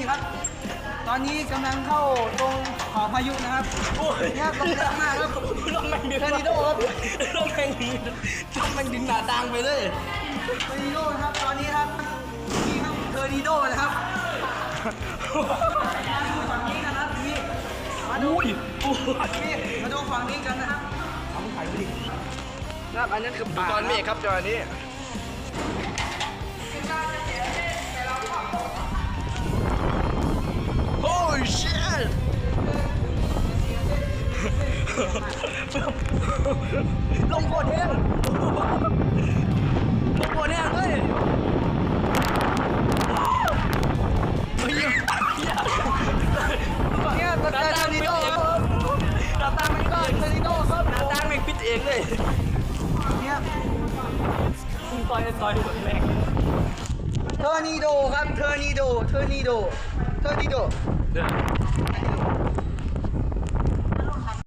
ครับ ตอนนี้กำลังเข้าตรงขอพายุนะครับเนี่ยลมแรงมากครับลมแม่งดึง เทอร์นิโดครับ ลมแม่งดึงหน้าต่างไปเลย เทอร์นิโดนะครับตอนนี้ครับนี่ครับเทอร์นิโดนะครับมาดูฝั่งนี้กันนะครับนี่มาดูนี่มาดูฝั่งนี้กันนะครับเอาไปดิครับอันนั้นคือป่า ตอนเมฆครับจอนี้ Holy shit ลมโคตรแห้งลมโคตรแห้งเลยเนี่ยตะเทอร์นิโดครับ หน้าต่างไม่ก็ เทอร์นิโดครับ หน้าต่างไม่ปิดเองเลย เนี่ย ต่อยแรง เทอร์นิโดครับเทอร์นิโด